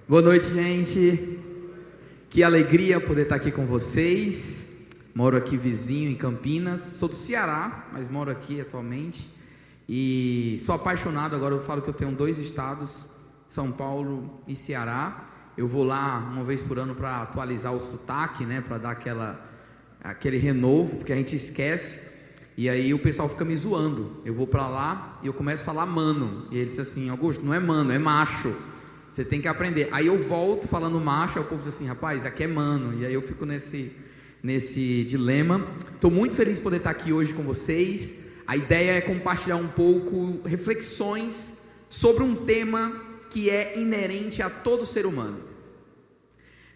Boa noite, gente. Que alegria poder estar aqui com vocês. Moro aqui vizinho em Campinas. Sou do Ceará, mas moro aqui atualmente. E sou apaixonado. Agora eu falo que eu tenho 2 estados, São Paulo e Ceará. Eu vou lá uma vez por ano para atualizar o sotaque, né? Para dar aquele renovo, porque a gente esquece. E aí o pessoal fica me zoando. Eu vou para lá e eu começo a falar mano. E ele disse assim: Augusto, não é mano, é macho. Você tem que aprender. Aí eu volto falando macho, aí o povo diz assim: rapaz, aqui é mano. E aí eu fico nesse dilema. Estou muito feliz de poder estar aqui hoje com vocês. A ideia é compartilhar um pouco reflexões sobre um tema que é inerente a todo ser humano.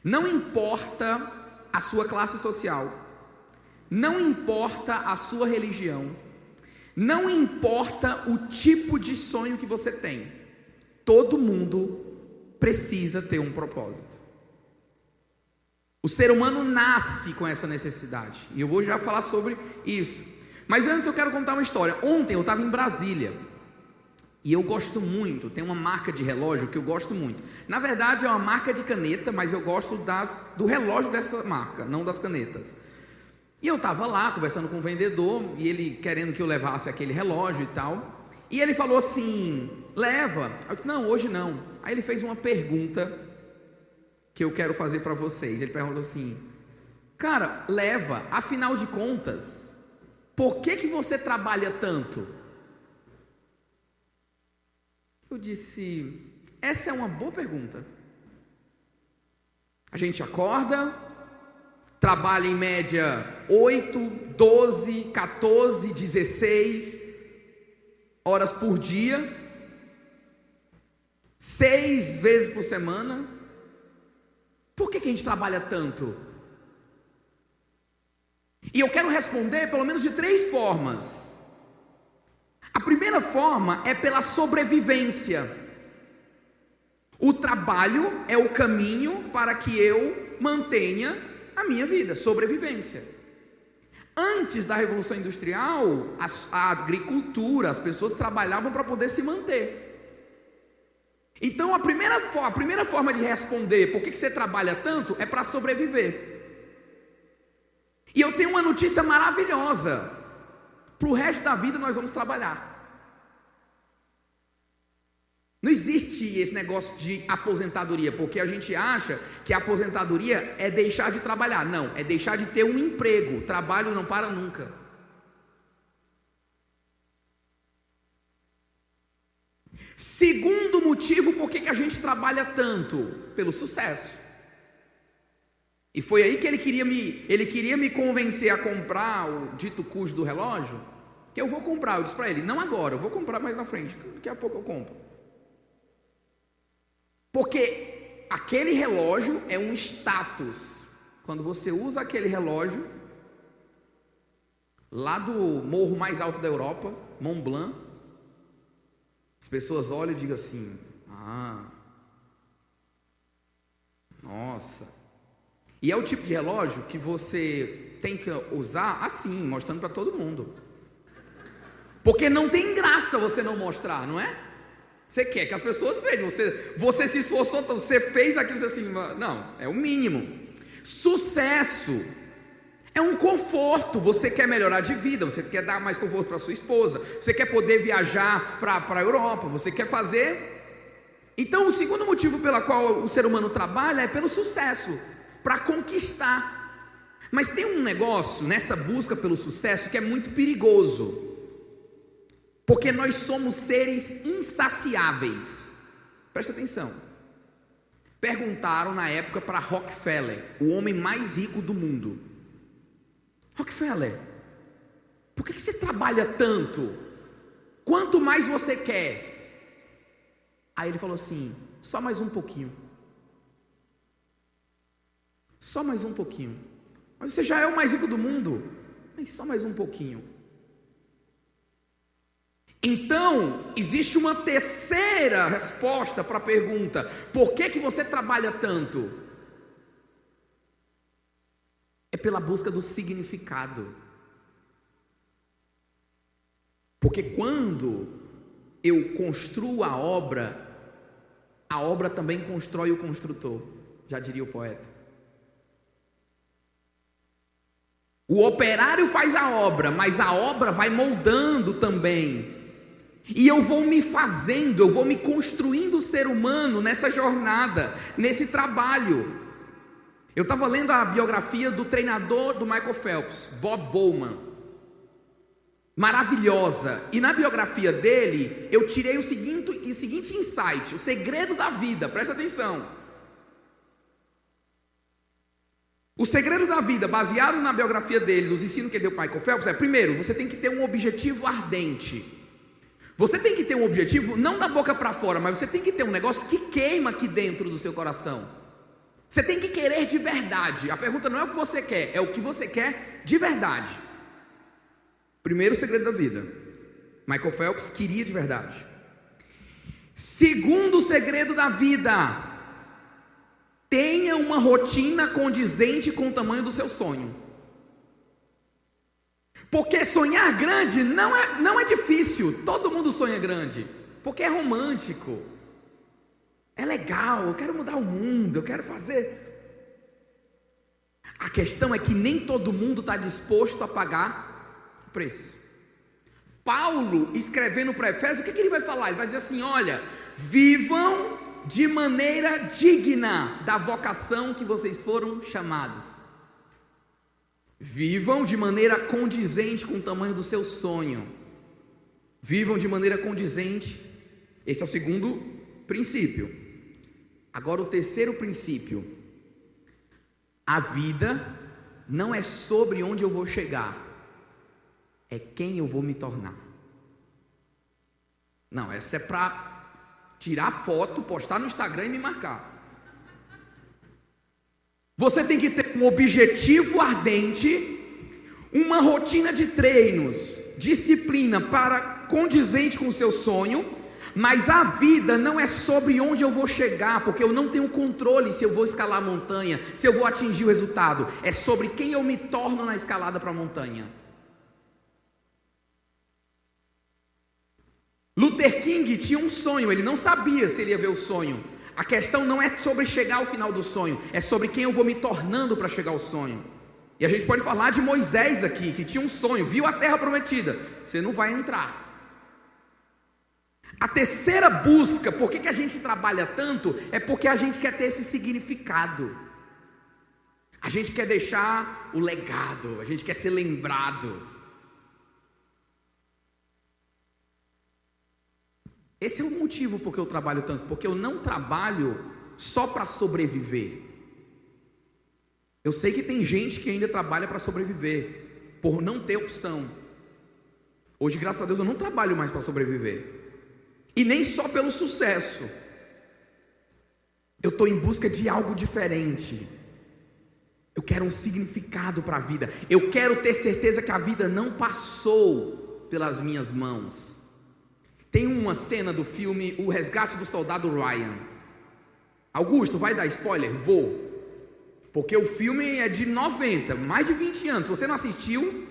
Não importa a sua classe social, não importa a sua religião, não importa o tipo de sonho que você tem, todo mundo precisa ter um propósito. O ser humano nasce com essa necessidade, e eu vou já falar sobre isso. Mas antes eu quero contar uma história. Ontem eu estava em Brasília, e eu gosto muito, tem uma marca de relógio que eu gosto muito. Na verdade é uma marca de caneta, mas eu gosto do relógio dessa marca, não das canetas. E eu estava lá conversando com o vendedor, e ele querendo que eu levasse aquele relógio e tal. E ele falou assim: leva. Eu disse: não, hoje não. Aí ele fez uma pergunta que eu quero fazer para vocês. Ele perguntou assim: cara, leva, afinal de contas, por que você trabalha tanto? Eu disse: essa é uma boa pergunta. A gente acorda, trabalha em média 8, 12, 14, 16 horas por dia, 6 vezes por semana. Por que a gente trabalha tanto? E eu quero responder pelo menos de 3 formas. A primeira forma é pela sobrevivência. O trabalho é o caminho para que eu mantenha a minha vida, sobrevivência. Antes da Revolução Industrial, a agricultura, as pessoas trabalhavam para poder se manter. Então a primeira forma de responder por que você trabalha tanto é para sobreviver. E eu tenho uma notícia maravilhosa: para o resto da vida nós vamos trabalhar. Não existe esse negócio de aposentadoria, porque a gente acha que a aposentadoria é deixar de trabalhar. Não, é deixar de ter um emprego. O trabalho não para nunca. Segundo motivo por que a gente trabalha tanto: pelo sucesso. E foi aí que ele queria me convencer a comprar o dito cujo do relógio, que eu vou comprar. Eu disse para ele: não agora, eu vou comprar mais na frente, daqui a pouco eu compro. Porque aquele relógio é um status. Quando você usa aquele relógio lá do morro mais alto da Europa, Mont Blanc, as pessoas olham e digam assim: ah, nossa. E é o tipo de relógio que você tem que usar assim, mostrando para todo mundo. Porque não tem graça você não mostrar, não é? Você quer que as pessoas vejam, você se esforçou, você fez aquilo assim, não, é o mínimo. Sucesso é um conforto. Você quer melhorar de vida, você quer dar mais conforto para sua esposa, você quer poder viajar para a Europa, você quer fazer. Então o segundo motivo pelo qual o ser humano trabalha é pelo sucesso, para conquistar. Mas tem um negócio nessa busca pelo sucesso que é muito perigoso, porque nós somos seres insaciáveis. Presta atenção. Perguntaram na época para Rockefeller, o homem mais rico do mundo: Rockefeller, por que você trabalha tanto? Quanto mais você quer? Aí ele falou assim: só mais um pouquinho. Só mais um pouquinho. Mas você já é o mais rico do mundo. Mas só mais um pouquinho. Então, existe uma terceira resposta para a pergunta: por que você trabalha tanto? É pela busca do significado. Porque quando eu construo a obra, a obra também constrói o construtor, já diria o poeta. O operário faz a obra, mas a obra vai moldando também. E eu vou me fazendo, eu vou me construindo o ser humano nessa jornada, nesse trabalho. Eu estava lendo a biografia do treinador do Michael Phelps, Bob Bowman. Maravilhosa. E na biografia dele, eu tirei o seguinte insight, o segredo da vida, presta atenção. O segredo da vida, baseado na biografia dele, nos ensinos que ele deu para Michael Phelps, é: primeiro, você tem que ter um objetivo ardente. Você tem que ter um objetivo, não da boca para fora, mas você tem que ter um negócio que queima aqui dentro do seu coração. Você tem que querer de verdade. A pergunta não é o que você quer, é o que você quer de verdade. Primeiro segredo da vida, Michael Phelps queria de verdade. Segundo segredo da vida: tenha uma rotina condizente com o tamanho do seu sonho. Porque sonhar grande não é difícil. Todo mundo sonha grande, porque é romântico, é legal. Eu quero mudar o mundo, eu quero fazer. A questão é que nem todo mundo está disposto a pagar o preço. Paulo, escrevendo para Efésios, o que ele vai falar? Ele vai dizer assim: olha, vivam de maneira digna da vocação que vocês foram chamados. Vivam de maneira condizente com o tamanho do seu sonho. Vivam de maneira condizente. Esse é o segundo princípio. Agora o terceiro princípio: a vida não é sobre onde eu vou chegar, é quem eu vou me tornar. Não, essa é para tirar foto, postar no Instagram e me marcar. Você tem que ter um objetivo ardente, uma rotina de treinos, disciplina para condizente com o seu sonho. Mas a vida não é sobre onde eu vou chegar, porque eu não tenho controle se eu vou escalar a montanha, se eu vou atingir o resultado. É sobre quem eu me torno na escalada para a montanha. Luther King tinha um sonho, ele não sabia se ele ia ver o sonho. A questão não é sobre chegar ao final do sonho, é sobre quem eu vou me tornando para chegar ao sonho. E a gente pode falar de Moisés aqui, que tinha um sonho, viu a terra prometida. Você não vai entrar. A terceira busca, por que a gente trabalha tanto? É porque a gente quer ter esse significado. A gente quer deixar o legado, a gente quer ser lembrado. Esse é o motivo por que eu trabalho tanto, porque eu não trabalho só para sobreviver. Eu sei que tem gente que ainda trabalha para sobreviver, por não ter opção. Hoje, graças a Deus, eu não trabalho mais para sobreviver. E nem só pelo sucesso. Eu estou em busca de algo diferente. Eu quero um significado para a vida. Eu quero ter certeza que a vida não passou pelas minhas mãos. Tem uma cena do filme O Resgate do Soldado Ryan. Augusto, vai dar spoiler? Vou. Porque o filme é de 90, mais de 20 anos. Se você não assistiu,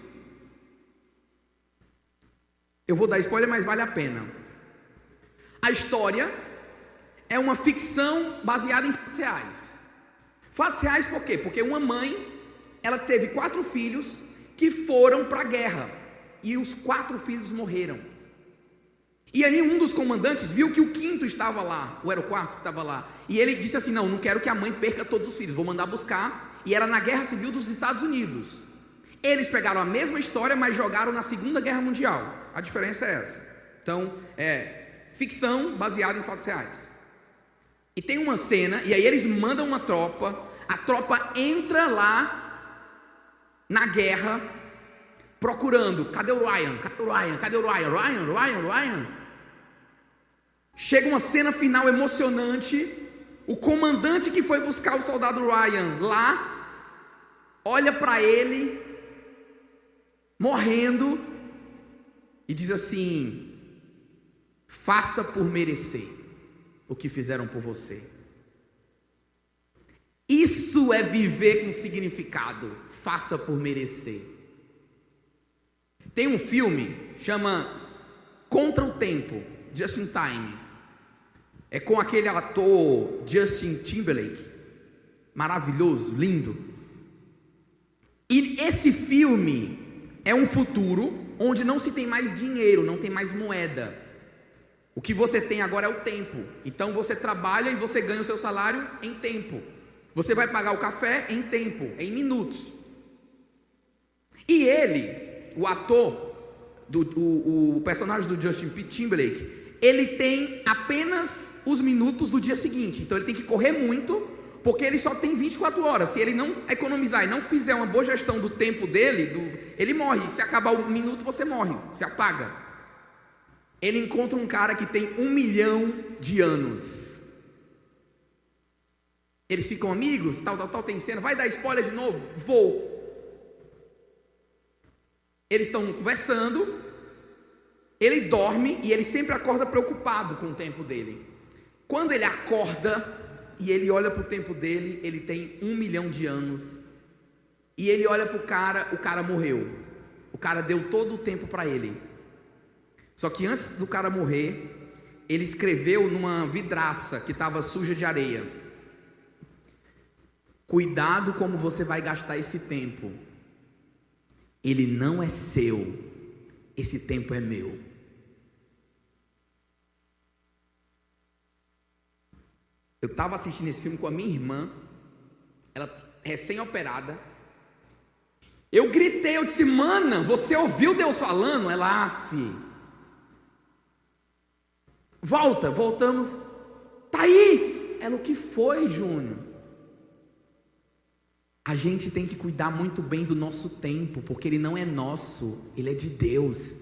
eu vou dar spoiler, mas vale a pena. A história é uma ficção baseada em fatos reais. Fatos reais por quê? Porque uma mãe, ela teve 4 filhos que foram para a guerra. E os 4 filhos morreram. E aí um dos comandantes viu que o 5º estava lá, ou era o 4º que estava lá, e ele disse assim: não quero que a mãe perca todos os filhos, vou mandar buscar. E era na Guerra Civil dos Estados Unidos. Eles pegaram a mesma história, mas jogaram na Segunda Guerra Mundial. A diferença é essa. Então, ficção baseada em fatos reais. E tem uma cena, e aí eles mandam uma tropa, a tropa entra lá na guerra, procurando: cadê o Ryan? Cadê o Ryan? Cadê o Ryan? Ryan? Chega uma cena final emocionante. O comandante que foi buscar o soldado Ryan lá, olha para ele, morrendo, e diz assim: faça por merecer o que fizeram por você. Isso é viver com significado. Faça por merecer. Tem um filme, chama Contra o Tempo, Just in Time. É com aquele ator Justin Timberlake, maravilhoso, lindo. E esse filme é um futuro onde não se tem mais dinheiro, não tem mais moeda. O que você tem agora é o tempo. Então você trabalha e você ganha o seu salário em tempo. Você vai pagar o café em tempo, em minutos. E ele, o ator, o personagem do Justin Timberlake, ele tem apenas os minutos do dia seguinte. Então ele tem que correr muito, porque ele só tem 24 horas. Se ele não economizar e não fizer uma boa gestão do tempo dele, ele morre. Se acabar o minuto, você morre, se apaga. Ele encontra um cara que tem 1 milhão de anos. Eles ficam amigos, tal, tem cena. Vai dar spoiler de novo? Vou. Eles estão conversando. Ele dorme e ele sempre acorda preocupado com o tempo dele. Quando ele acorda e ele olha para o tempo dele, ele tem 1 milhão de anos. E ele olha para o cara morreu. O cara deu todo o tempo para ele. Só que antes do cara morrer, ele escreveu numa vidraça que estava suja de areia: cuidado como você vai gastar esse tempo. Ele não é seu, esse tempo é meu. Eu estava assistindo esse filme com a minha irmã, ela recém-operada. Eu gritei, eu disse: mana, você ouviu Deus falando? Ela, voltamos. Tá aí. Ela, o que foi, Júnior? A gente tem que cuidar muito bem do nosso tempo, porque ele não é nosso, ele é de Deus.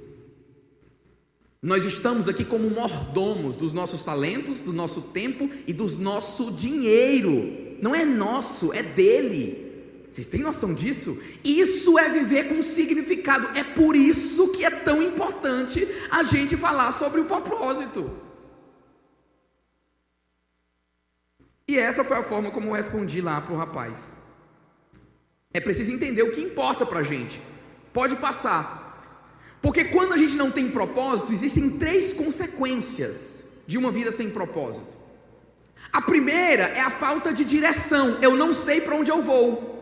Nós estamos aqui como mordomos dos nossos talentos, do nosso tempo e do nosso dinheiro. Não é nosso, é dele. Vocês têm noção disso? Isso é viver com significado. É por isso que é tão importante a gente falar sobre o propósito. E essa foi a forma como eu respondi lá para o rapaz. É preciso entender o que importa para a gente. Pode passar. Porque quando a gente não tem propósito, existem 3 consequências de uma vida sem propósito. A primeira é a falta de direção. Eu não sei para onde eu vou.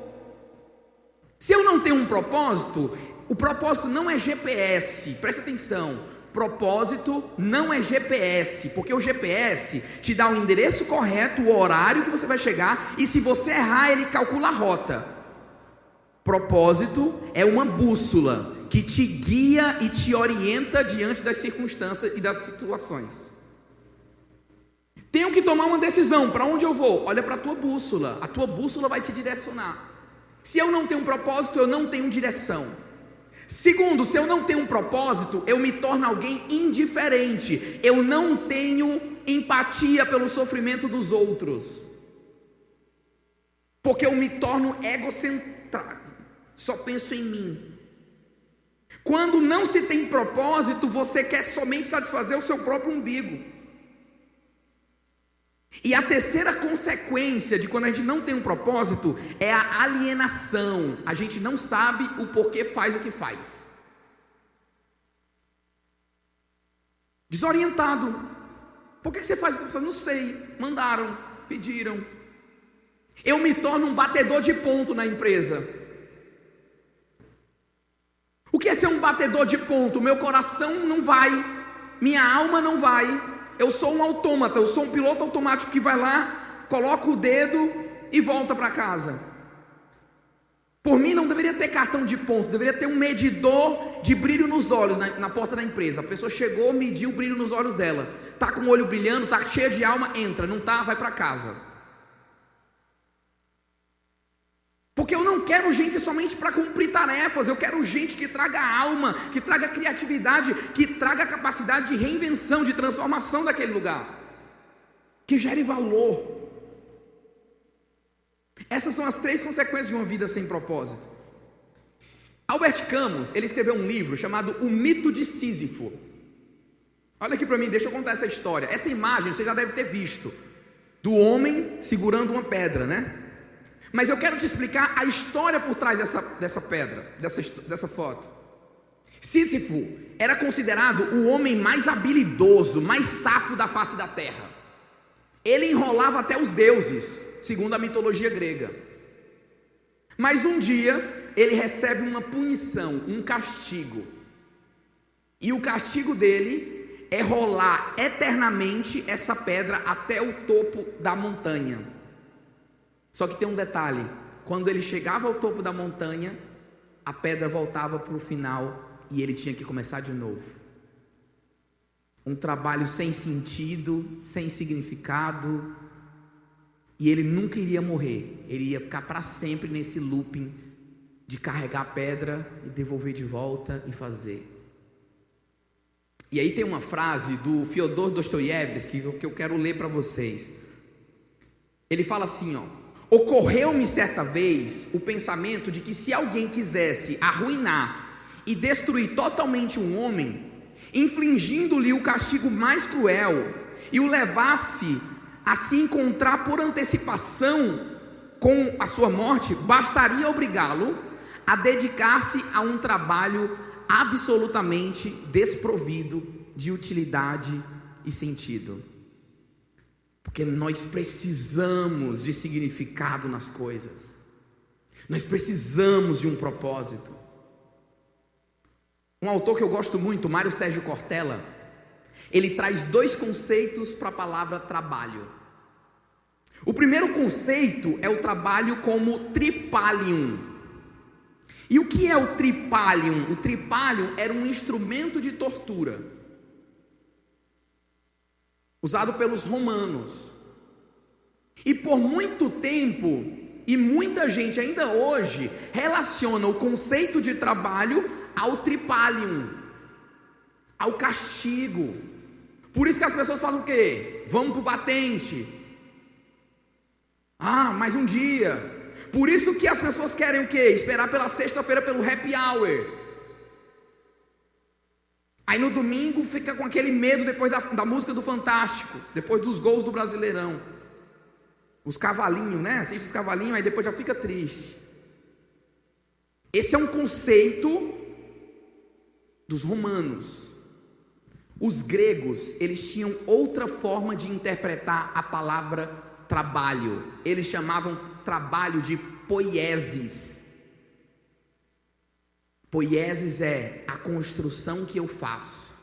Se eu não tenho um propósito, o propósito não é GPS. Presta atenção. Propósito não é GPS, porque o GPS te dá o endereço correto, o horário que você vai chegar, e se você errar, ele calcula a rota. Propósito é uma bússola que te guia e te orienta diante das circunstâncias e das situações. Tenho que tomar uma decisão, para onde eu vou? Olha para a tua bússola vai te direcionar. Se eu não tenho um propósito, eu não tenho direção. Segundo, se eu não tenho um propósito, eu me torno alguém indiferente, eu não tenho empatia pelo sofrimento dos outros, porque eu me torno egocentrado, só penso em mim. Quando não se tem propósito, você quer somente satisfazer o seu próprio umbigo. E a terceira consequência de quando a gente não tem um propósito é a alienação. A gente não sabe o porquê faz o que faz. Desorientado. Por que você faz o que faz? Não sei. Mandaram, pediram. Eu me torno um batedor de ponto na empresa. O que é ser um batedor de ponto? Meu coração não vai, minha alma não vai. Eu sou um autômata, eu sou um piloto automático que vai lá, coloca o dedo e volta para casa. Por mim não deveria ter cartão de ponto, deveria ter um medidor de brilho nos olhos na porta da empresa. A pessoa chegou, mediu o brilho nos olhos dela. Está com o olho brilhando, está cheia de alma, entra. Não está, vai para casa. Porque eu não quero gente somente para cumprir tarefas, eu quero gente que traga alma, que traga criatividade, que traga capacidade de reinvenção, de transformação daquele lugar, que gere valor. Essas são as 3 consequências de uma vida sem propósito. Albert Camus, ele escreveu um livro chamado O Mito de Sísifo. Olha aqui para mim, deixa eu contar essa história. Essa imagem você já deve ter visto, do homem segurando uma pedra, né? Mas eu quero te explicar a história por trás dessa pedra, dessa foto. Sísifo era considerado o homem mais habilidoso, mais safo da face da terra. Ele enrolava até os deuses, segundo a mitologia grega. Mas um dia ele recebe uma punição, um castigo. E o castigo dele é rolar eternamente essa pedra até o topo da montanha. Só que tem um detalhe: quando ele chegava ao topo da montanha, a pedra voltava para o final e ele tinha que começar de novo. Um trabalho sem sentido, sem significado. E ele nunca iria morrer, ele ia ficar para sempre nesse looping de carregar a pedra e devolver de volta e fazer. E aí tem uma frase do Fyodor Dostoiévski que eu quero ler para vocês. Ele fala assim, ocorreu-me certa vez o pensamento de que se alguém quisesse arruinar e destruir totalmente um homem, infligindo-lhe o castigo mais cruel e o levasse a se encontrar por antecipação com a sua morte, bastaria obrigá-lo a dedicar-se a um trabalho absolutamente desprovido de utilidade e sentido. Porque nós precisamos de significado nas coisas, nós precisamos de um propósito. Um autor que eu gosto muito, Mário Sérgio Cortella, ele traz 2 conceitos para a palavra trabalho. O primeiro conceito é o trabalho como tripalium. E o que é o tripalium? O tripalium era um instrumento de tortura usado pelos romanos. E por muito tempo, e muita gente ainda hoje, relaciona o conceito de trabalho ao tripalium, ao castigo. Por isso que as pessoas falam o quê? Vamos para o batente. Mais um dia. Por isso que as pessoas querem o quê? Esperar pela sexta-feira pelo happy hour. Aí no domingo fica com aquele medo depois da música do Fantástico, depois dos gols do Brasileirão. Os cavalinhos, né? Assiste os cavalinhos, aí depois já fica triste. Esse é um conceito dos romanos. Os gregos, eles tinham outra forma de interpretar a palavra trabalho. Eles chamavam trabalho de poiesis. Poiesis é a construção que eu faço.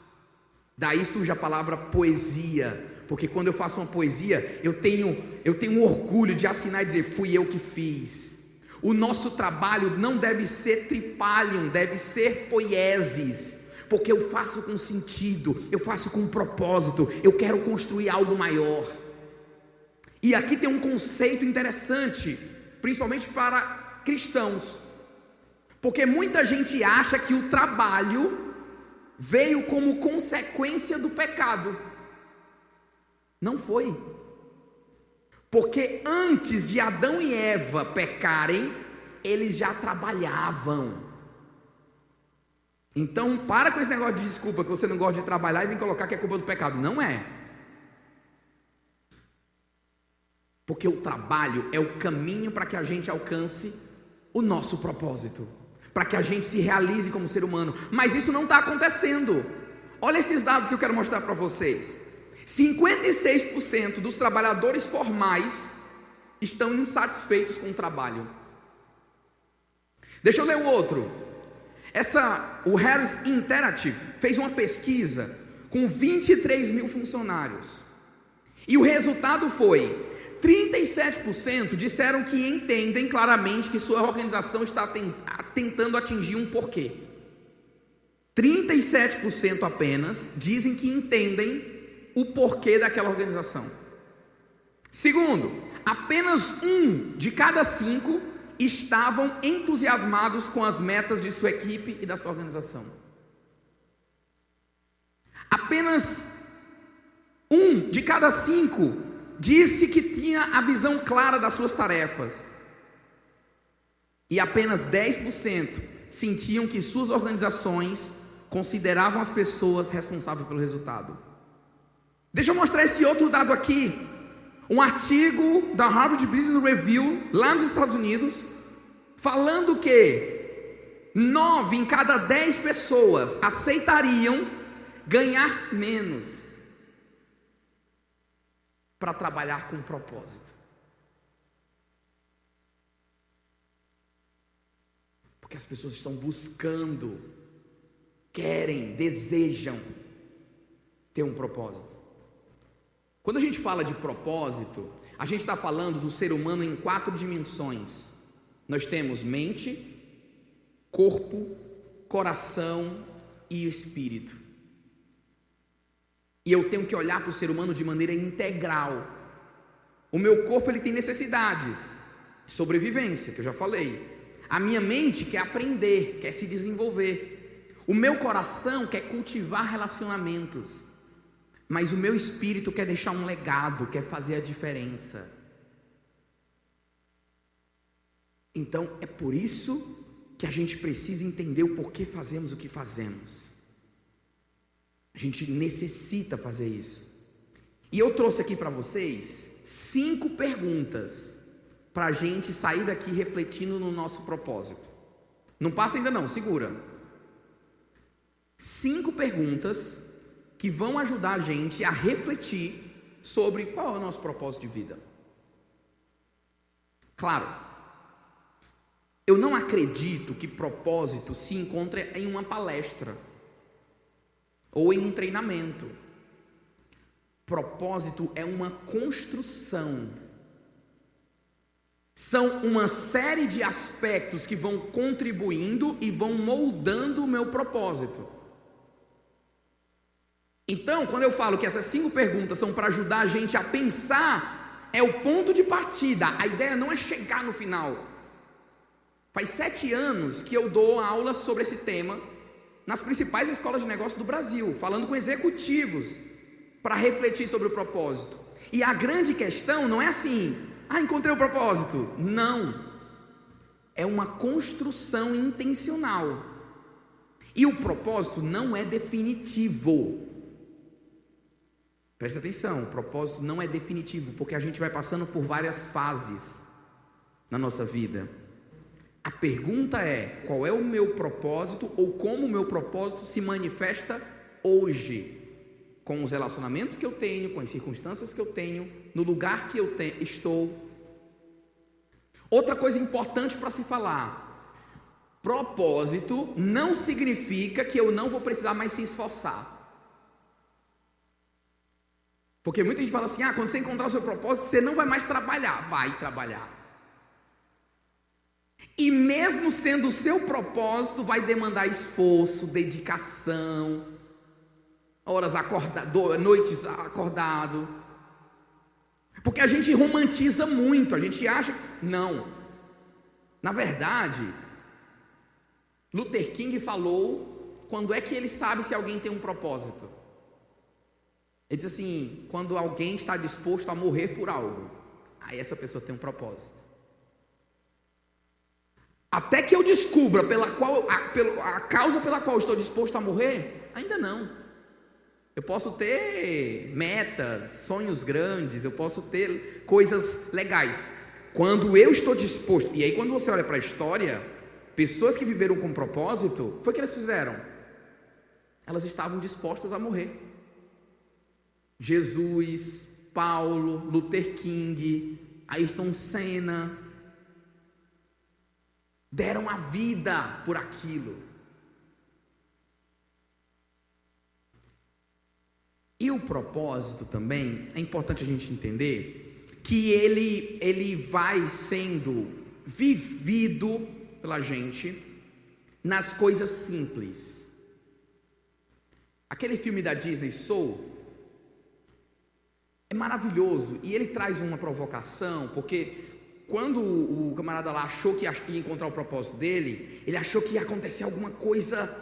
Daí surge a palavra poesia, porque quando eu faço uma poesia, eu tenho orgulho de assinar e dizer, fui eu que fiz. O nosso trabalho não deve ser tripalium, deve ser poiesis, porque eu faço com sentido, eu faço com propósito, eu quero construir algo maior. E aqui tem um conceito interessante, principalmente para cristãos, porque muita gente acha que o trabalho veio como consequência do pecado. Não foi. Porque antes de Adão e Eva pecarem, eles já trabalhavam. Então para com esse negócio de desculpa que você não gosta de trabalhar e vem colocar que é culpa do pecado. Não é. Porque o trabalho é o caminho para que a gente alcance o nosso propósito, para que a gente se realize como ser humano. Mas isso não está acontecendo. Olha esses dados que eu quero mostrar para vocês. 56% dos trabalhadores formais estão insatisfeitos com o trabalho. Deixa eu ler o outro. O Harris Interactive fez uma pesquisa com 23 mil funcionários. E o resultado foi: 37% disseram que entendem claramente que sua organização está tentando atingir um porquê. 37% apenas dizem que entendem o porquê daquela organização. Segundo, apenas 1 de cada 5 estavam entusiasmados com as metas de sua equipe e da sua organização. Apenas 1 de cada 5 disse que tinha a visão clara das suas tarefas. E apenas 10% sentiam que suas organizações consideravam as pessoas responsáveis pelo resultado. Deixa eu mostrar esse outro dado aqui. Um artigo da Harvard Business Review, lá nos Estados Unidos, falando que 9 em cada 10 pessoas aceitariam ganhar menos. para trabalhar com propósito? Porque as pessoas estão buscando, querem, desejam ter um propósito. Quando a gente fala de propósito, a gente está falando do ser humano em 4 dimensões. Nós temos mente, corpo, coração e espírito. E eu tenho que olhar para o ser humano de maneira integral. O meu corpo, ele tem necessidades de sobrevivência, que eu já falei. A minha mente quer aprender, quer se desenvolver. O meu coração quer cultivar relacionamentos. Mas o meu espírito quer deixar um legado, quer fazer a diferença. Então é por isso que a gente precisa entender o porquê fazemos o que fazemos. A gente necessita fazer isso. E eu trouxe aqui para vocês 5 perguntas para a gente sair daqui refletindo no nosso propósito. Não passa ainda não, segura. 5 perguntas que vão ajudar a gente a refletir sobre qual é o nosso propósito de vida. Claro, eu não acredito que propósito se encontre em uma palestra ou em um treinamento. Propósito é uma construção. São uma série de aspectos que vão contribuindo e vão moldando o meu propósito. Então, quando eu falo que essas 5 perguntas são para ajudar a gente a pensar, é o ponto de partida. A ideia não é chegar no final. Faz 7 anos que eu dou aulas sobre esse tema nas principais escolas de negócio do Brasil, falando com executivos para refletir sobre o propósito. E a grande questão não é assim: encontrei o propósito. Não. É uma construção intencional. E o propósito não é definitivo. Presta atenção, o propósito não é definitivo, porque a gente vai passando por várias fases na nossa vida. A pergunta é: qual é o meu propósito, ou como o meu propósito se manifesta hoje, com os relacionamentos que eu tenho, com as circunstâncias que eu tenho, no lugar que eu estou. Outra coisa importante para se falar: propósito não significa que eu não vou precisar mais se esforçar. Porque muita gente fala assim: quando você encontrar o seu propósito, você não vai mais trabalhar. Vai trabalhar. E mesmo sendo o seu propósito, vai demandar esforço, dedicação, horas acordado, noites acordado. Porque a gente romantiza muito, a gente acha... Não. Na verdade, Luther King falou, quando é que ele sabe se alguém tem um propósito? Ele diz assim: quando alguém está disposto a morrer por algo, aí essa pessoa tem um propósito. Até que eu descubra a causa pela qual estou disposto a morrer, ainda não. Eu posso ter metas, sonhos grandes, eu posso ter coisas legais. Quando eu estou disposto, e aí quando você olha para a história, pessoas que viveram com propósito, foi o que elas fizeram? Elas estavam dispostas a morrer. Jesus, Paulo, Luther King, Ayrton Senna, deram a vida por aquilo. E o propósito também, é importante a gente entender que ele vai sendo vivido pela gente nas coisas simples. Aquele filme da Disney, Soul, é maravilhoso, e ele traz uma provocação, porque quando o camarada lá achou que ia encontrar o propósito dele, ele achou que ia acontecer alguma coisa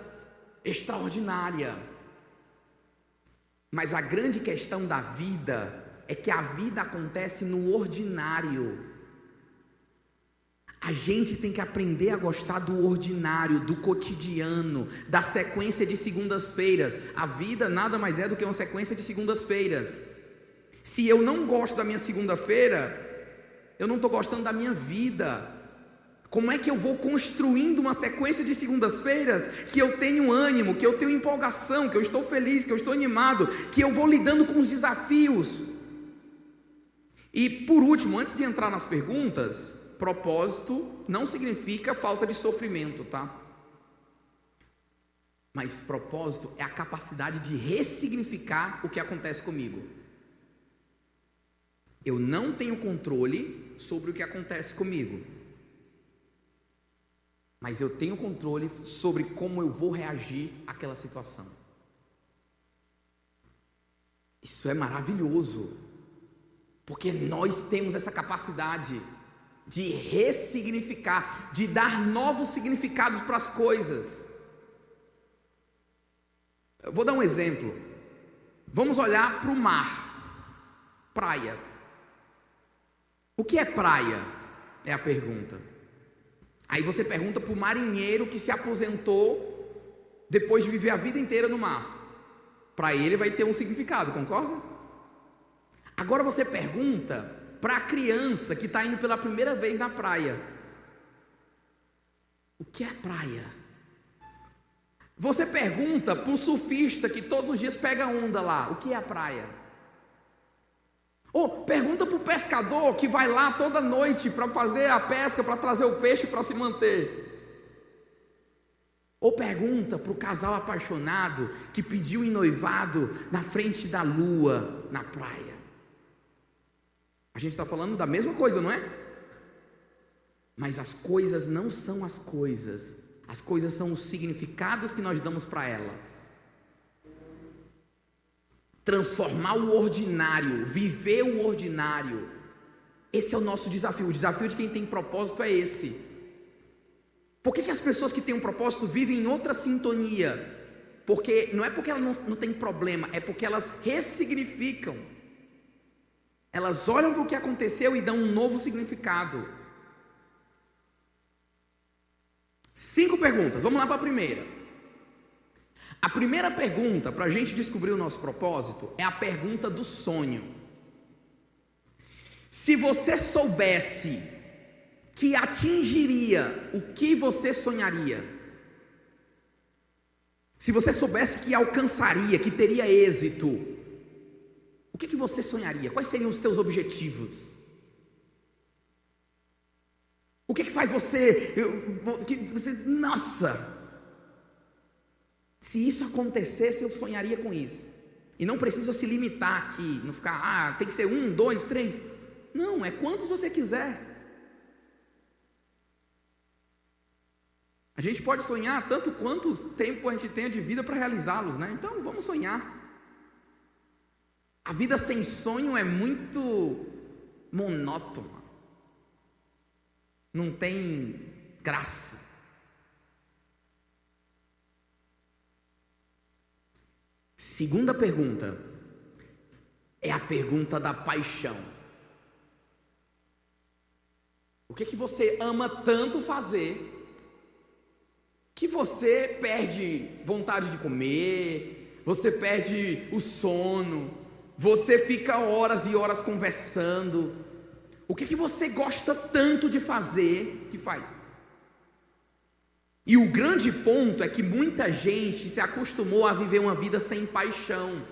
extraordinária. Mas a grande questão da vida é que a vida acontece no ordinário. A gente tem que aprender a gostar do ordinário, do cotidiano, da sequência de segundas-feiras. A vida nada mais é do que uma sequência de segundas-feiras. Se eu não gosto da minha segunda-feira, eu não estou gostando da minha vida. Como é que eu vou construindo uma sequência de segundas-feiras que eu tenho ânimo, que eu tenho empolgação, que eu estou feliz, que eu estou animado, que eu vou lidando com os desafios? E por último, antes de entrar nas perguntas, propósito não significa falta de sofrimento, tá? Mas propósito é a capacidade de ressignificar o que acontece comigo. Eu não tenho controle sobre o que acontece comigo, mas eu tenho controle sobre como eu vou reagir àquela situação. Isso é maravilhoso, porque nós temos essa capacidade de ressignificar, de dar novos significados para as coisas. Eu vou dar um exemplo. Vamos olhar para o mar, praia. O que é praia? É a pergunta. Aí você pergunta para o marinheiro que se aposentou depois de viver a vida inteira no mar. Para ele vai ter um significado, concorda? Agora você pergunta para a criança que está indo pela primeira vez na praia: o que é praia? Você pergunta para o surfista que todos os dias pega onda lá: o que é a praia? Ou pergunta para o pescador que vai lá toda noite para fazer a pesca, para trazer o peixe para se manter. Ou pergunta para o casal apaixonado que pediu em noivado na frente da lua, na praia. A gente está falando da mesma coisa, não é? Mas as coisas não são as coisas são os significados que nós damos para elas. Transformar o ordinário, viver o ordinário, esse é o nosso desafio. O desafio de quem tem propósito é esse. Por que as pessoas que têm um propósito vivem em outra sintonia? Porque não é porque elas não têm problema, é porque elas ressignificam. Elas olham para o que aconteceu e dão um novo significado. 5 perguntas, vamos lá para a primeira. A primeira pergunta para a gente descobrir o nosso propósito é a pergunta do sonho. Se você soubesse que atingiria o que você sonharia, se você soubesse que alcançaria, que teria êxito, o que você sonharia? Quais seriam os teus objetivos? O que faz você, nossa, se isso acontecesse eu sonharia com isso. E não precisa se limitar aqui, não ficar, tem que ser 1, 2, 3. Não, é quantos você quiser. A gente pode sonhar tanto quanto tempo a gente tenha de vida para realizá-los, né? Então vamos sonhar. A vida sem sonho é muito monótona, não tem graça. Segunda pergunta é a pergunta da paixão. O que você ama tanto fazer que você perde vontade de comer, você perde o sono, você fica horas e horas conversando? O que você gosta tanto de fazer que faz? E o grande ponto é que muita gente se acostumou a viver uma vida sem paixão,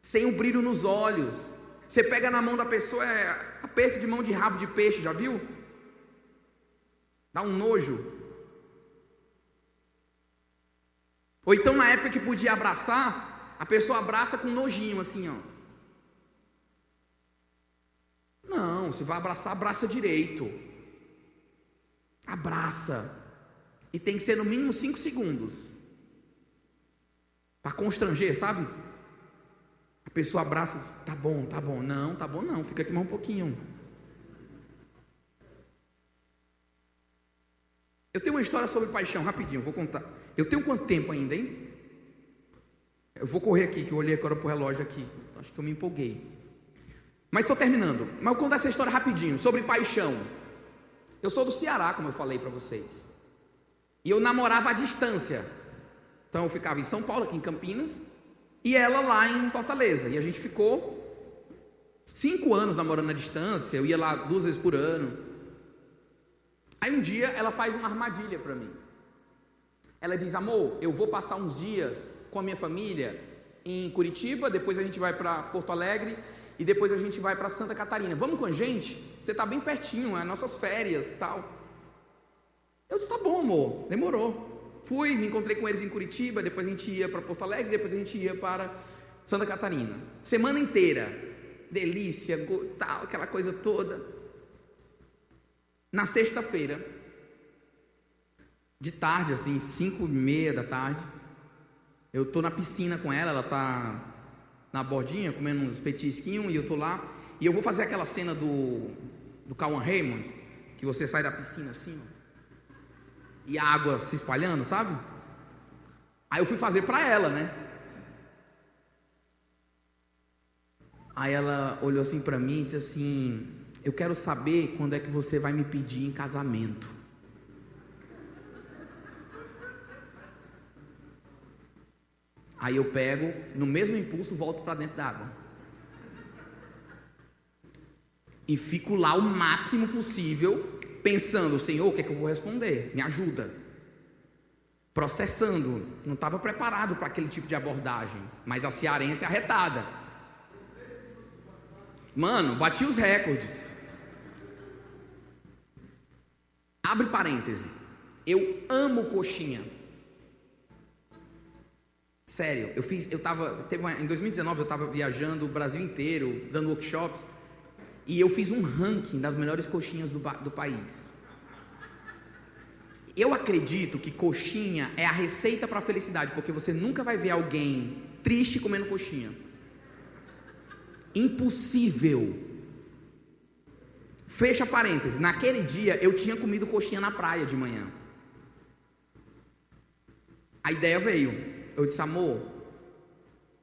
sem o brilho nos olhos. Você pega na mão da pessoa, é aperto de mão de rabo de peixe, já viu? Dá um nojo. Ou então na época que podia abraçar, a pessoa abraça com nojinho assim, ó. Não, você vai abraçar, abraça direito. Abraça. E tem que ser no mínimo 5 segundos. Para constranger, sabe? A pessoa abraça, tá bom. Não, tá bom não, fica aqui mais um pouquinho. Eu tenho uma história sobre paixão, rapidinho, vou contar. Eu tenho quanto tempo ainda, hein? Eu vou correr aqui, que eu olhei agora pro relógio aqui. Acho que eu me empolguei. Mas estou terminando. Mas eu vou contar essa história rapidinho, sobre paixão. Eu sou do Ceará, como eu falei para vocês. E eu namorava à distância. Então eu ficava em São Paulo, aqui em Campinas, e ela lá em Fortaleza. E a gente ficou 5 anos namorando à distância. Eu ia lá 2 vezes por ano. Aí um dia ela faz uma armadilha para mim. Ela diz: amor, eu vou passar uns dias com a minha família em Curitiba, depois a gente vai para Porto Alegre, e depois a gente vai para Santa Catarina. Vamos com a gente? Você está bem pertinho, é nossas férias e tal. Eu disse, tá bom, amor, demorou. Fui, me encontrei com eles em Curitiba, depois a gente ia para Porto Alegre, depois a gente ia para Santa Catarina. Semana inteira, delícia, tal, aquela coisa toda. Na sexta-feira, de tarde, assim, 5:30 da tarde, eu tô na piscina com ela, ela tá na bordinha, comendo uns petisquinhos, e eu tô lá, e eu vou fazer aquela cena do Cauã Raymond, que você sai da piscina assim, ó, e a água se espalhando, sabe? Aí eu fui fazer pra ela, né? Aí ela olhou assim pra mim e disse assim, eu quero saber quando é que você vai me pedir em casamento. Aí eu pego, no mesmo impulso, volto para dentro da água. E fico lá o máximo possível, pensando, Senhor, o que é que eu vou responder? Me ajuda. Processando. Não estava preparado para aquele tipo de abordagem. Mas a cearense é arretada. Mano, bati os recordes. Abre parêntese. Eu amo coxinha. Sério, em 2019 eu estava viajando o Brasil inteiro, dando workshops, e eu fiz um ranking das melhores coxinhas do país. Eu acredito que coxinha é a receita para a felicidade, porque você nunca vai ver alguém triste comendo coxinha. Impossível. Fecha parênteses, naquele dia eu tinha comido coxinha na praia de manhã. A ideia veio. Eu disse, amor,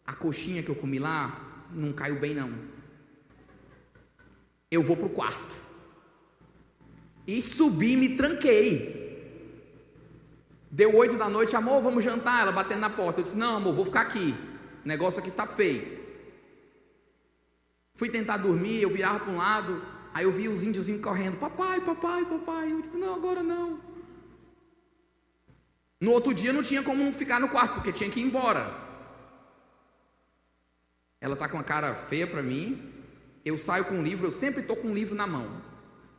a coxinha que eu comi lá não caiu bem não. Eu vou pro quarto. E subi e me tranquei. Deu 8 da noite, amor, vamos jantar. Ela batendo na porta. Eu disse, não, amor, vou ficar aqui. O negócio aqui tá feio. Fui tentar dormir, eu virava para um lado. Aí eu vi os índiozinhos correndo. Papai, papai, papai. Eu disse, não, agora não. No outro dia não tinha como ficar no quarto, porque tinha que ir embora. Ela está com a cara feia para mim. Eu saio com um livro, eu sempre estou com um livro na mão.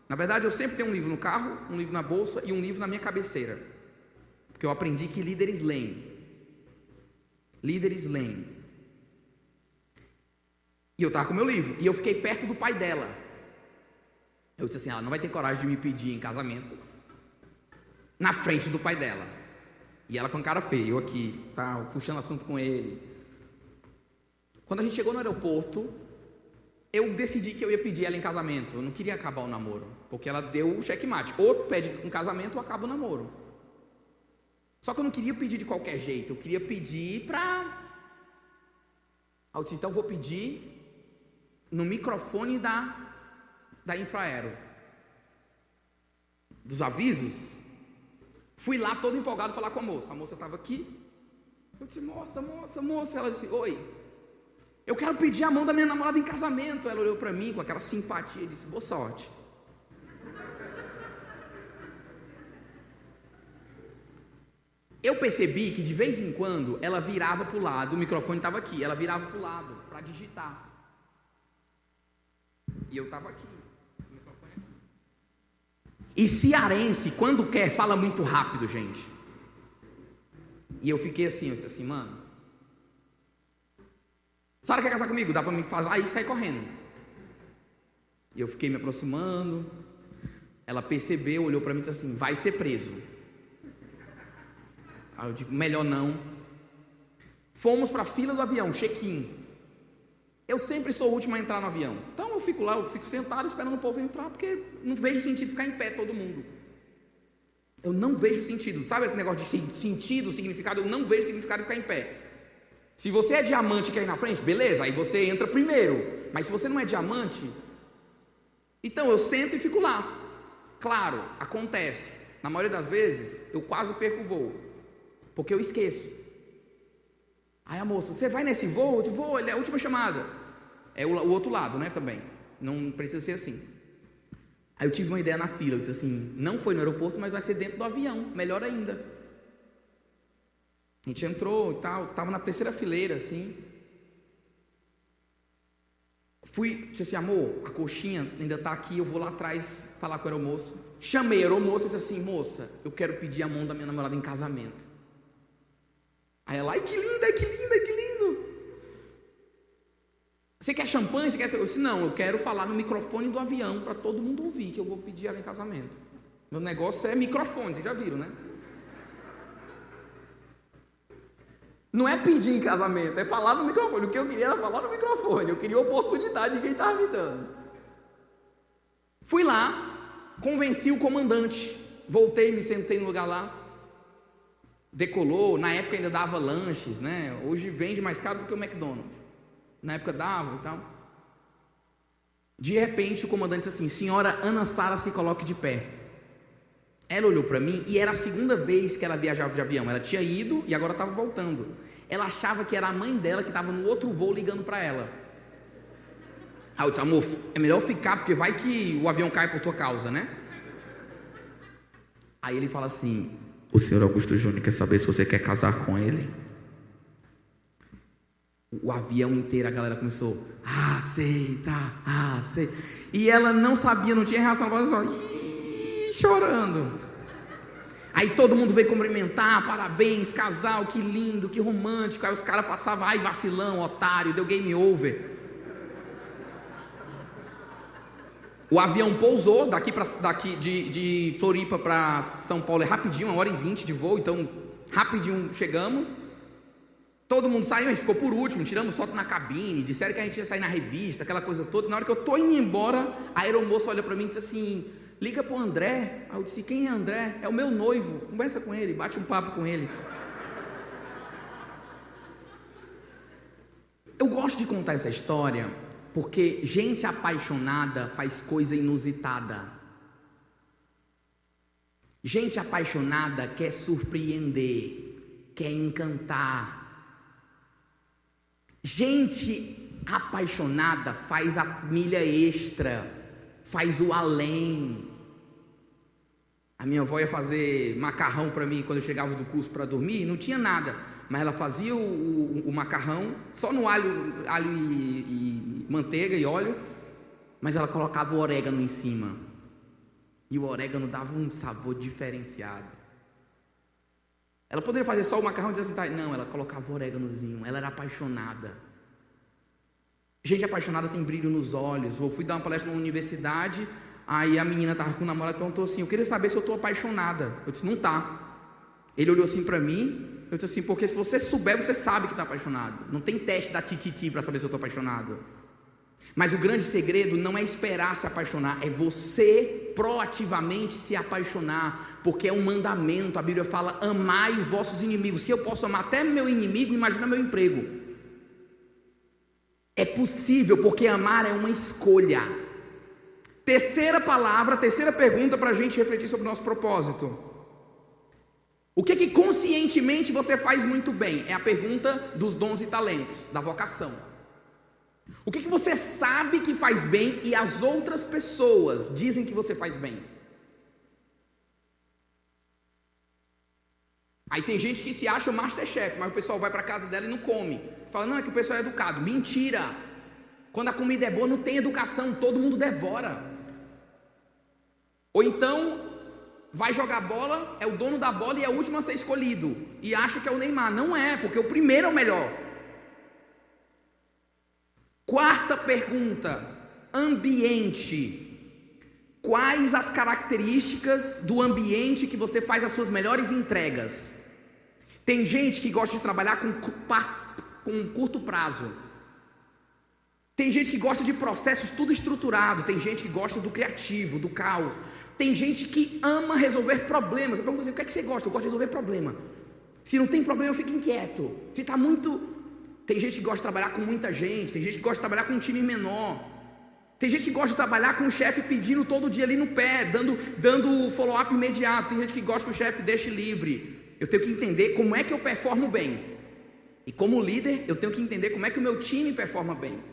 Na verdade, eu sempre tenho um livro no carro, um livro na bolsa e um livro na minha cabeceira. Porque eu aprendi que líderes leem. Líderes leem. E eu estava com o meu livro. E eu fiquei perto do pai dela. Eu disse assim, ela não vai ter coragem de me pedir em casamento na frente do pai dela. E ela com cara feia, eu aqui, tá, puxando assunto com ele. Quando a gente chegou no aeroporto, eu decidi que eu ia pedir ela em casamento. Eu não queria acabar o namoro, porque ela deu o checkmate. Ou pede um casamento ou acaba o namoro. Só que eu não queria pedir de qualquer jeito. Eu queria pedir pra... Eu disse, então eu vou pedir no microfone da Infraero. Dos avisos. Fui lá todo empolgado falar com a moça estava aqui. Eu disse, moça. Ela disse, oi, eu quero pedir a mão da minha namorada em casamento. Ela olhou para mim com aquela simpatia e disse, boa sorte. Eu percebi que de vez em quando ela virava para o lado, o microfone estava aqui, ela virava para o lado para digitar. E eu estava aqui. E cearense, quando quer, fala muito rápido, gente. E eu fiquei assim, eu disse assim, mano, a senhora quer casar comigo? Dá pra me falar? E sair correndo. E eu fiquei me aproximando. Ela percebeu, olhou pra mim e disse assim, vai ser preso. Aí eu digo, melhor não. Fomos pra fila do avião, check-in. Eu sempre sou o último a entrar no avião. Então eu fico lá, eu fico sentado esperando o povo entrar, porque não vejo sentido ficar em pé todo mundo. Eu não vejo sentido. Sabe esse negócio de sentido, significado? Eu não vejo significado de ficar em pé. Se você é diamante e quer ir na frente, beleza, aí você entra primeiro. Mas se você não é diamante, então eu sento e fico lá. Claro, acontece. Na maioria das vezes, eu quase perco o voo, porque eu esqueço. Aí a moça, você vai nesse voo? Eu disse, vou, ele é a última chamada. É o outro lado, né, também. Não precisa ser assim. Aí eu tive uma ideia na fila, eu disse assim, não foi no aeroporto, mas vai ser dentro do avião, melhor ainda. A gente entrou e tal, estava na terceira fileira, assim. Disse assim, amor, a coxinha ainda está aqui, eu vou lá atrás falar com a aeromoça. Chamei a aeromoça e disse assim, moça, eu quero pedir a mão da minha namorada em casamento. Aí ela, ai que lindo, ai que lindo, ai que lindo. Você quer champanhe? Você quer... Eu disse, não, eu quero falar no microfone do avião para todo mundo ouvir que eu vou pedir ela em casamento. Meu negócio é microfone, vocês já viram, né? Não é pedir em casamento, é falar no microfone. O que eu queria era falar no microfone. Eu queria oportunidade de quem estava me dando. Fui lá, convenci o comandante. Voltei, me sentei no lugar lá. Decolou, na época ainda dava lanches, né? Hoje vende mais caro do que o McDonald's. Na época dava e tal. De repente o comandante disse assim, senhora Ana Sara, se coloque de pé. Ela olhou para mim e era a segunda vez que ela viajava de avião. Ela tinha ido e agora estava voltando. Ela achava que era a mãe dela que estava no outro voo ligando para ela. Aí eu disse, amor, é melhor ficar porque vai que o avião cai por tua causa, né? Aí ele fala assim, o senhor Augusto Júnior quer saber se você quer casar com ele? O avião inteiro, a galera começou, aceita. E ela não sabia, não tinha reação, ela falou só, chorando. Aí todo mundo veio cumprimentar, parabéns, casal, que lindo, que romântico. Aí os caras passavam, ai vacilão, otário, deu game over. O avião pousou daqui de Floripa para São Paulo, é rapidinho, 1h20 de voo, então rapidinho chegamos. Todo mundo saiu, a gente ficou por último, tiramos foto na cabine, disseram que a gente ia sair na revista, aquela coisa toda. Na hora que eu tô indo embora, a aeromoça olha para mim e disse assim, liga para o André. Aí eu disse, quem é André? É o meu noivo, conversa com ele, bate um papo com ele. Eu gosto de contar essa história porque gente apaixonada faz coisa inusitada. Gente apaixonada quer surpreender, quer encantar. Gente apaixonada faz a milha extra, faz o além. A minha avó ia fazer macarrão para mim quando eu chegava do curso para dormir, não tinha nada, mas ela fazia o macarrão só no alho e manteiga e óleo, mas ela colocava o orégano em cima, e o orégano dava um sabor diferenciado. Ela poderia fazer só o macarrão e dizer assim, tá, não, ela colocava o oréganozinho, ela era apaixonada. Gente apaixonada tem brilho nos olhos. Eu fui dar uma palestra numa universidade, aí a menina estava com o namorado e perguntou assim, eu queria saber se eu estou apaixonada. Eu disse, não está. Ele olhou assim para mim, eu disse assim, porque se você souber, você sabe que está apaixonado. Não tem teste da tititi para saber se eu estou apaixonado. Mas o grande segredo não é esperar se apaixonar, é você proativamente se apaixonar, porque é um mandamento. A Bíblia fala, amai os vossos inimigos. Se eu posso amar até meu inimigo, imagina meu emprego. É possível, porque amar é uma escolha. Terceira palavra, terceira pergunta para a gente refletir sobre o nosso propósito. O que conscientemente você faz muito bem? É a pergunta dos dons e talentos, da vocação. O que você sabe que faz bem e as outras pessoas dizem que você faz bem? Aí tem gente que se acha o Masterchef, mas o pessoal vai para casa dela e não come. Fala, não, é que o pessoal é educado. Mentira! Quando a comida é boa, não tem educação, todo mundo devora. Ou então, vai jogar bola, é o dono da bola e é o último a ser escolhido. E acha que é o Neymar. Não é, porque o primeiro é o melhor. Quarta pergunta, ambiente. Quais as características do ambiente que você faz as suas melhores entregas? Tem gente que gosta de trabalhar com curto prazo. Tem gente que gosta de processos tudo estruturado. Tem gente que gosta do criativo, do caos. Tem gente que ama resolver problemas. Eu pergunto assim, o que é que você gosta? Eu gosto de resolver problema. Se não tem problema, eu fico inquieto. Se está muito... Tem gente que gosta de trabalhar com muita gente. Tem gente que gosta de trabalhar com um time menor. Tem gente que gosta de trabalhar com o chefe pedindo todo dia ali no pé, dando follow-up imediato. Tem gente que gosta que o chefe deixe livre. Eu tenho que entender como é que eu performo bem. E como líder, eu tenho que entender como é que o meu time performa bem.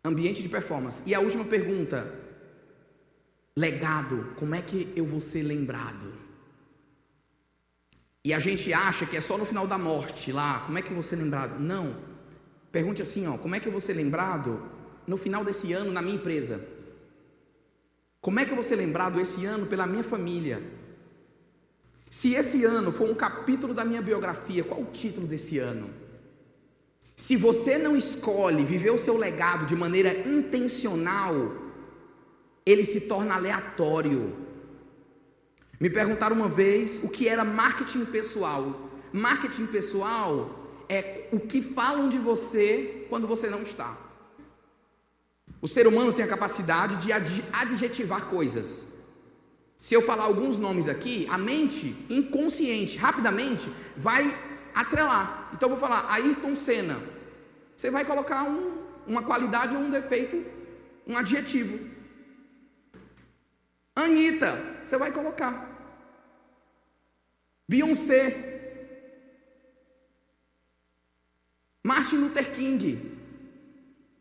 Ambiente de performance. E a última pergunta, legado. Como é que eu vou ser lembrado? E a gente acha que é só no final da morte lá. Como é que eu vou ser lembrado? Não. Pergunte assim, como é que eu vou ser lembrado no final desse ano na minha empresa? Como é que eu vou ser lembrado esse ano pela minha família? Se esse ano for um capítulo da minha biografia, qual o título desse ano? Se você não escolhe viver o seu legado de maneira intencional, ele se torna aleatório. Me perguntaram uma vez o que era marketing pessoal. Marketing pessoal é o que falam de você quando você não está. O ser humano tem a capacidade de adjetivar coisas. Se eu falar alguns nomes aqui, a mente inconsciente, rapidamente, vai atrelar. Então eu vou falar Ayrton Senna. Você vai colocar uma qualidade ou um defeito, um adjetivo. Anitta, você vai colocar. Beyoncé. Martin Luther King.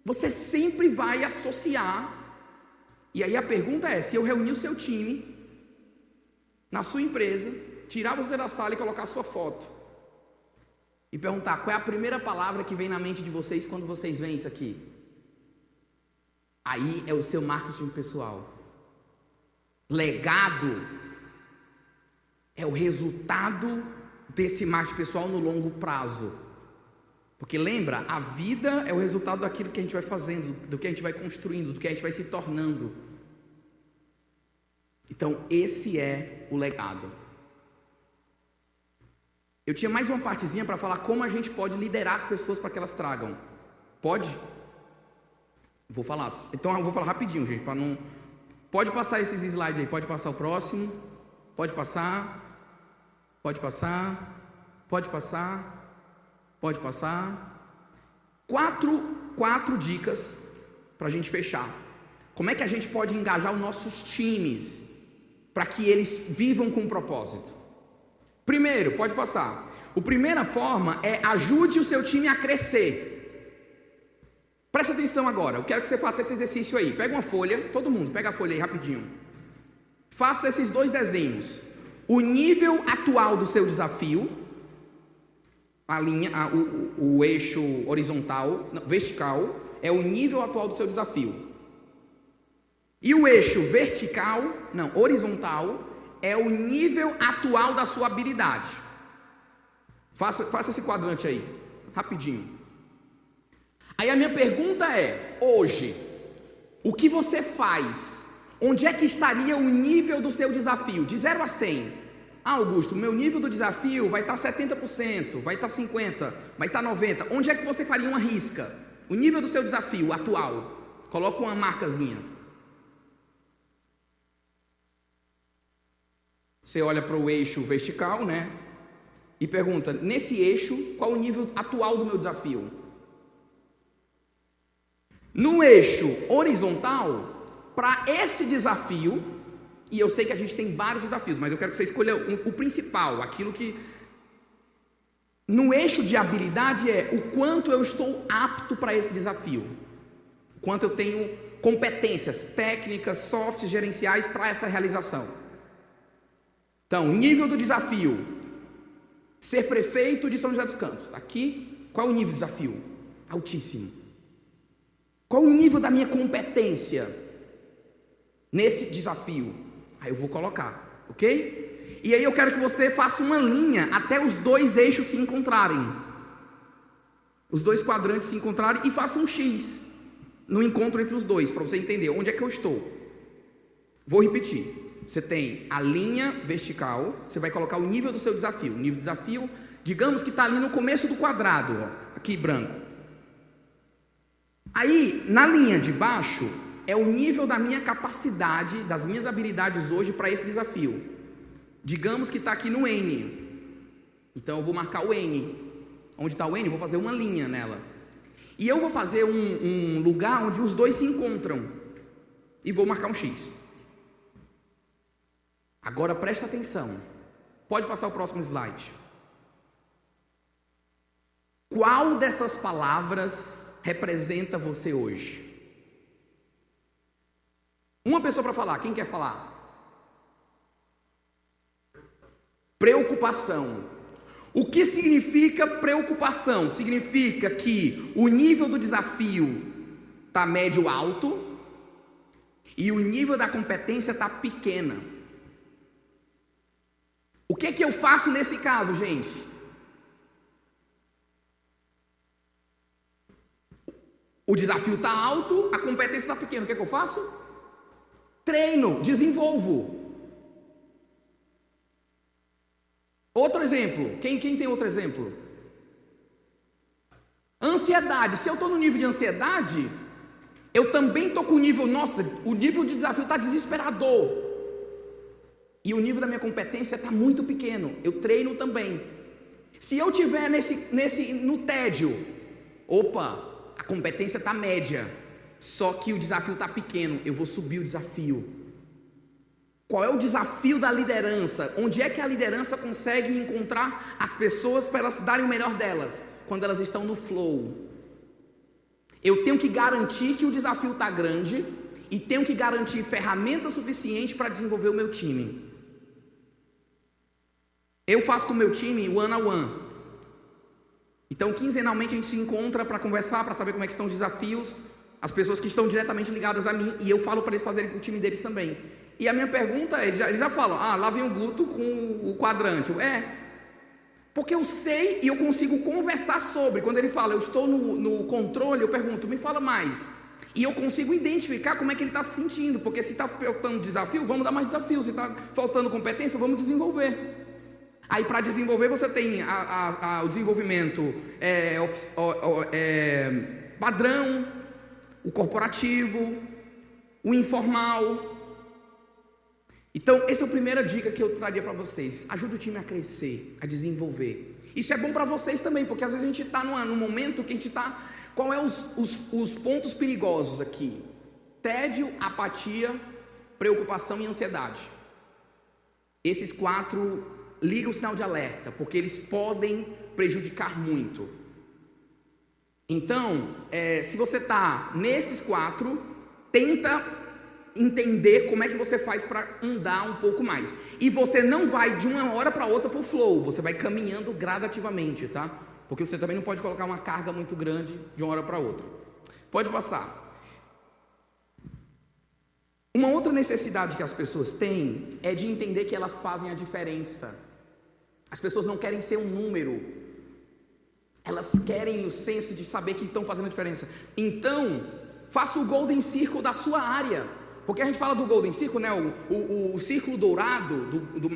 Você sempre vai associar. E aí a pergunta é, se eu reunir o seu time na sua empresa, tirar você da sala e colocar a sua foto e perguntar qual é a primeira palavra que vem na mente de vocês quando vocês veem isso aqui, aí é o seu marketing pessoal. Legado é o resultado desse marketing pessoal no longo prazo. Porque lembra, a vida é o resultado daquilo que a gente vai fazendo, do que a gente vai construindo, do que a gente vai se tornando. Então esse é o legado. Eu tinha mais uma partezinha para falar como a gente pode liderar as pessoas para que elas tragam. Pode? Vou falar. Então eu vou falar rapidinho, gente, para não... Pode passar esses slides aí, pode passar o próximo. Pode passar. Pode passar. Pode passar. Pode passar. Quatro dicas para a gente fechar. Como é que a gente pode engajar os nossos times para que eles vivam com um propósito? Primeiro, pode passar. A primeira forma é ajude o seu time a crescer. Presta atenção agora. Eu quero que você faça esse exercício aí. Pega uma folha, todo mundo, pega a folha aí rapidinho. Faça esses 2 desenhos. O nível atual do seu desafio, a linha, o eixo horizontal, não, vertical, é o nível atual do seu desafio. E o eixo horizontal, é o nível atual da sua habilidade. Faça esse quadrante aí, rapidinho. Aí a minha pergunta é, hoje, o que você faz? Onde é que estaria o nível do seu desafio? De 0 a 100. Augusto, meu nível do desafio vai estar 70%, vai estar 50%, vai estar 90%. Onde é que você faria uma risca? O nível do seu desafio atual. Coloca uma marcazinha. Você olha para o eixo vertical, né? E pergunta, nesse eixo, qual o nível atual do meu desafio? No eixo horizontal, para esse desafio, e eu sei que a gente tem vários desafios, mas eu quero que você escolha o principal, aquilo que... No eixo de habilidade é o quanto eu estou apto para esse desafio. O quanto eu tenho competências técnicas, softs, gerenciais para essa realização. Então, nível do desafio. Ser prefeito de São José dos Campos. Aqui, qual é o nível do desafio? Altíssimo. Qual o nível da minha competência nesse desafio? Aí eu vou colocar, ok? E aí eu quero que você faça uma linha até os 2 eixos se encontrarem. Os 2 quadrantes se encontrarem e faça um X no encontro entre os 2, para você entender onde é que eu estou. Vou repetir. Você tem a linha vertical, você vai colocar o nível do seu desafio. O nível do desafio, digamos que está ali no começo do quadrado, aqui branco. Aí, na linha de baixo, é o nível da minha capacidade, das minhas habilidades hoje para esse desafio. Digamos que está aqui no N. Então eu vou marcar o N. Onde está o N, eu vou fazer uma linha nela. E eu vou fazer um lugar onde os 2 se encontram. E vou marcar um X. Agora presta atenção. Pode passar o próximo slide. Qual dessas palavras representa você hoje? Uma pessoa para falar. Quem quer falar? Preocupação. O que significa preocupação? Significa que o nível do desafio está médio alto e o nível da competência está pequena. O que é que eu faço nesse caso, gente? O desafio está alto, a competência está pequena. O que é que eu faço? Treino, desenvolvo. Outro exemplo. Quem tem outro exemplo? Ansiedade. Se eu estou no nível de ansiedade, eu também estou com o nível, nossa, o nível de desafio está desesperador. E o nível da minha competência está muito pequeno. Eu treino também. Se eu estiver no tédio, opa, a competência está média, só que o desafio está pequeno, eu vou subir o desafio. Qual é o desafio da liderança? Onde é que a liderança consegue encontrar as pessoas para elas darem o melhor delas? Quando elas estão no flow. Eu tenho que garantir que o desafio está grande e tenho que garantir ferramentas suficientes para desenvolver o meu time. Eu faço com o meu time one on one. Então, quinzenalmente a gente se encontra para conversar, para saber como é que estão os desafios, as pessoas que estão diretamente ligadas a mim, e eu falo para eles fazerem com o time deles também. E a minha pergunta é, eles já falam, lá vem o Guto com o quadrante. Porque eu sei e eu consigo conversar sobre. Quando ele fala, eu estou no controle, eu pergunto, me fala mais. E eu consigo identificar como é que ele está se sentindo, porque se está faltando desafio, vamos dar mais desafio. Se está faltando competência, vamos desenvolver. Aí para desenvolver você tem o desenvolvimento padrão, o corporativo, o informal. Então essa é a primeira dica que eu traria para vocês. Ajude o time a crescer, a desenvolver. Isso é bom para vocês também, porque às vezes a gente está num momento que a gente está... Qual é os pontos perigosos aqui? Tédio, apatia, preocupação e ansiedade. Esses 4... liga o sinal de alerta, porque eles podem prejudicar muito. Então, se você está nesses 4, tenta entender como é que você faz para andar um pouco mais. E você não vai de uma hora para outra para o flow, você vai caminhando gradativamente, tá? Porque você também não pode colocar uma carga muito grande de uma hora para outra. Pode passar. Uma outra necessidade que as pessoas têm é de entender que elas fazem a diferença. As pessoas não querem ser um número, elas querem o senso de saber que estão fazendo a diferença. Então, faça o Golden Circle da sua área, porque a gente fala do Golden Circle, né? o círculo dourado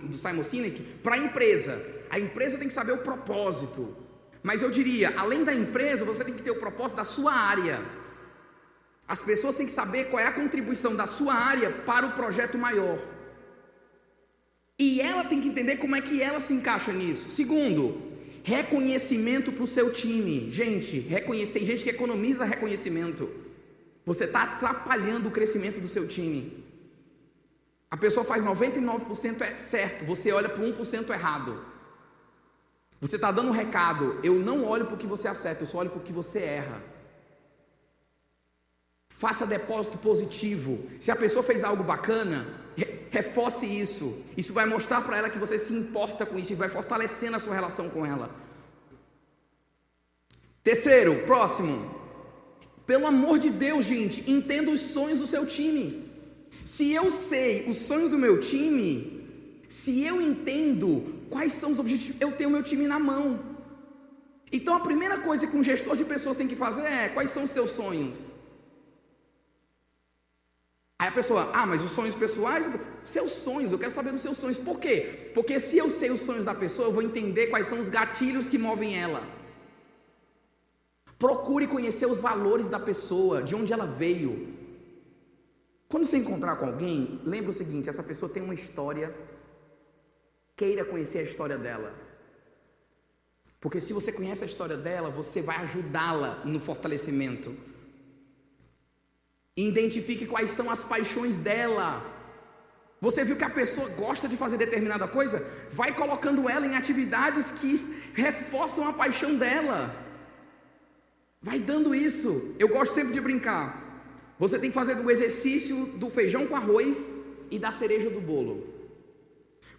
do Simon Sinek para a empresa. A empresa tem que saber o propósito, mas eu diria, além da empresa, você tem que ter o propósito da sua área. As pessoas têm que saber qual é a contribuição da sua área para o projeto maior. E ela tem que entender como é que ela se encaixa nisso. Segundo, reconhecimento para o seu time. Gente, tem gente que economiza reconhecimento. Você está atrapalhando o crescimento do seu time. A pessoa faz 99% certo, você olha para 1% errado. Você está dando um recado, eu não olho para o que você acerta, eu só olho para o que você erra. Faça depósito positivo. Se a pessoa fez algo bacana, reforce isso. Isso vai mostrar para ela que você se importa com isso e vai fortalecendo a sua relação com ela. Terceiro, próximo. Pelo amor de Deus, gente, entenda os sonhos do seu time. Se eu sei o sonho do meu time, se eu entendo quais são os objetivos, eu tenho o meu time na mão. Então a primeira coisa que um gestor de pessoas tem que fazer é: quais são os seus sonhos? Aí a pessoa, mas os sonhos pessoais? Seus sonhos, eu quero saber dos seus sonhos. Por quê? Porque se eu sei os sonhos da pessoa, eu vou entender quais são os gatilhos que movem ela. Procure conhecer os valores da pessoa, de onde ela veio. Quando você encontrar com alguém, lembre o seguinte: essa pessoa tem uma história, queira conhecer a história dela. Porque se você conhece a história dela, você vai ajudá-la no fortalecimento. Identifique quais são as paixões dela. Você viu que a pessoa gosta de fazer determinada coisa? Vai colocando ela em atividades que reforçam a paixão dela. Vai dando isso. Eu gosto sempre de brincar. Você tem que fazer o exercício do feijão com arroz e da cereja do bolo.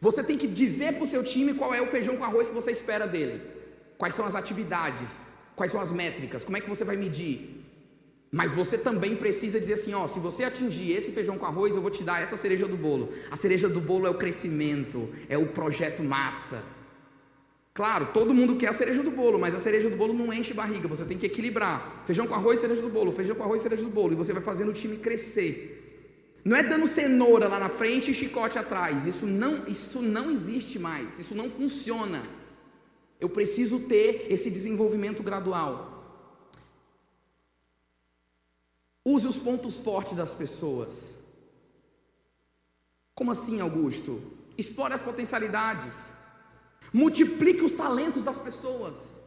Você tem que dizer para o seu time qual é o feijão com arroz que você espera dele, quais são as atividades, quais são as métricas, como é que você vai medir. Mas você também precisa dizer assim, ó, se você atingir esse feijão com arroz, eu vou te dar essa cereja do bolo. A cereja do bolo é o crescimento, é o projeto massa. Claro, todo mundo quer a cereja do bolo, mas a cereja do bolo não enche barriga, você tem que equilibrar. Feijão com arroz, cereja do bolo, feijão com arroz, cereja do bolo, e você vai fazendo o time crescer. Não é dando cenoura lá na frente e chicote atrás, isso não existe mais, isso não funciona. Eu preciso ter esse desenvolvimento gradual. Use os pontos fortes das pessoas. Como assim, Augusto? Explore as potencialidades. Multiplique os talentos das pessoas.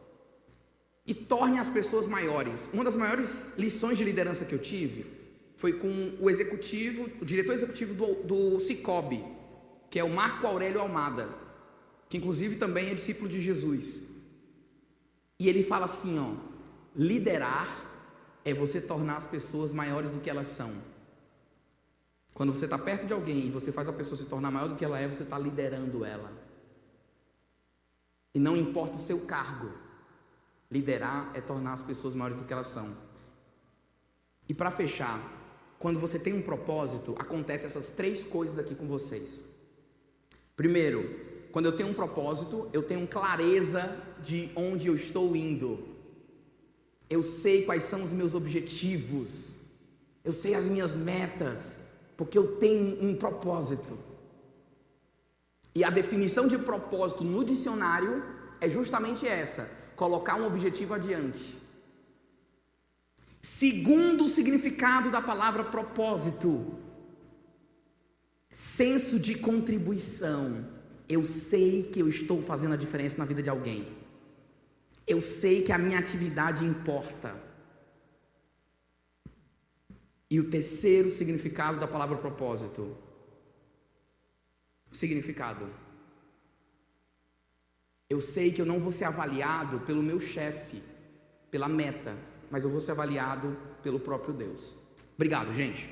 E torne as pessoas maiores. Uma das maiores lições de liderança que eu tive foi com o diretor executivo do Cicobi, que é o Marco Aurélio Almada, que inclusive também é discípulo de Jesus. E ele fala assim, ó, liderar é você tornar as pessoas maiores do que elas são. Quando você está perto de alguém e você faz a pessoa se tornar maior do que ela é, você está liderando ela. E não importa o seu cargo, liderar é tornar as pessoas maiores do que elas são. E para fechar, quando você tem um propósito, acontecem essas 3 coisas aqui com vocês. Primeiro, quando eu tenho um propósito, eu tenho clareza de onde eu estou indo. Eu sei quais são os meus objetivos, eu sei as minhas metas, porque eu tenho um propósito. E a definição de propósito no dicionário é justamente essa: colocar um objetivo adiante. Segundo o significado da palavra propósito, senso de contribuição. Eu sei que eu estou fazendo a diferença na vida de alguém. Eu sei que a minha atividade importa. E o terceiro significado da palavra propósito, o significado. Eu sei que eu não vou ser avaliado pelo meu chefe, pela meta, mas eu vou ser avaliado pelo próprio Deus. Obrigado, gente.